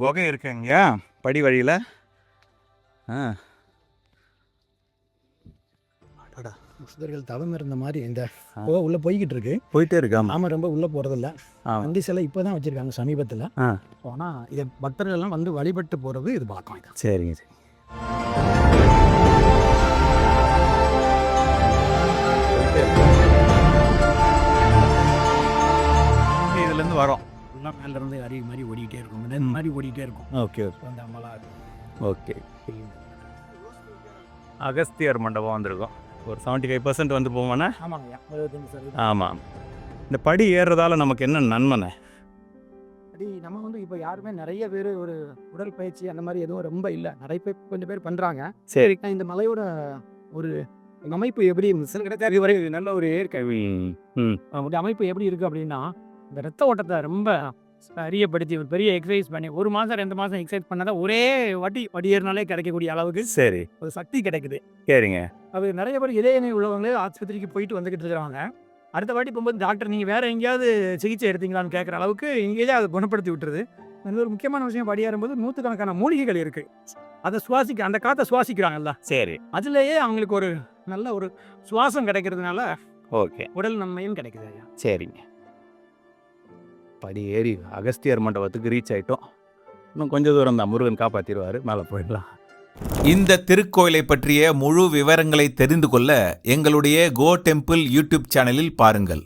குகை இருக்குங்க படி வழியில். சித்தர்கள் தவம் இருந்த மாதிரி இந்த உள்ள போய்கிட்டு இருக்கு, போயிட்டே இருக்கா? நாம ரொம்ப உள்ள போறதில்ல. நந்தி சிலை இப்போதான் வச்சிருக்காங்க சமீபத்தில். ஆனால் இதை பக்தர்கள் எல்லாம் வந்து வழிபட்டு போறது இது பார்க்கலாம். சரிங்க சரி. இதுலேருந்து வரோம் எல்லாம் மேலேருந்து அருவி மாதிரி ஓடிக்கிட்டே இருக்கும், இந்த மாதிரி ஓடிக்கிட்டே இருக்கும். ஓகே அந்த மலை. ஓகே. அகஸ்தியர் மண்டபம் வந்திருக்கோம். ஒரு 75% வந்து போவோண்ணே. ஆமாங்கய்யா, 25%. ஆமாம். இந்த படி ஏறுறதால நமக்கு என்ன நன்மைண்ணே? படி நம்ம வந்து இப்போ யாருமே நிறைய பேர் ஒரு உடல் பயிற்சி அந்த மாதிரி எதுவும் ரொம்ப இல்லை, நிறைய பேர் கொஞ்சம் பேர் பண்ணுறாங்க. சரி. இந்த மலையோட ஒரு அமைப்பு எப்படி இருந்துச்சு கிடையாது வரை நல்ல ஒரு அமைப்பு எப்படி இருக்குது அப்படின்னா, இந்த ரத்த ஓட்டத்தை ரொம்ப அறியப்படுத்தி ஒரு பெரிய எக்ஸசைஸ் பண்ணி 1 மாதம் 2 மாதம் எக்ஸசைஸ் பண்ணாதான் ஒரே வட்டி ஏறினாலே கிடைக்கக்கூடிய அளவுக்கு சரி ஒரு சக்தி கிடைக்குது. சரிங்க. அது நிறைய பேர் இதய நோய் உள்ளவங்களே ஆஸ்பத்திரிக்கு போயிட்டு வந்துக்கிட்டு இருக்கிறாங்க. அடுத்த வாட்டி போகும்போது டாக்டர் நீங்கள் வேறு எங்கேயாவது சிகிச்சை எடுத்தீங்களான்னு கேட்குற அளவுக்கு இங்கேயே அதை குணப்படுத்தி விட்டுருது. அது ஒரு முக்கியமான விஷயம். படியாறும்போது 100கணக்கான மூலிகைகள் இருக்குது, அதை அந்த காற்றை சுவாசிக்கிறாங்கல்ல. சரி. அதுலேயே அவங்களுக்கு ஒரு நல்ல ஒரு சுவாசம் கிடைக்கிறதுனால ஓகே உடல் நன்மையும் கிடைக்குது ஐயா. சரிங்க. படி ஏறி அகஸ்தியர் மண்டபத்துக்கு ரீச் ஆகிட்டோம். இன்னும் கொஞ்சம் தூரம் தான், முருகன் காப்பாற்றிடுவார், மேலே போயிடலாம். இந்த திருக்கோயிலை பற்றிய முழு விவரங்களை தெரிந்து கொள்ள எங்களுடைய கோ டெம்பிள் யூடியூப் சேனலில் பாருங்கள்.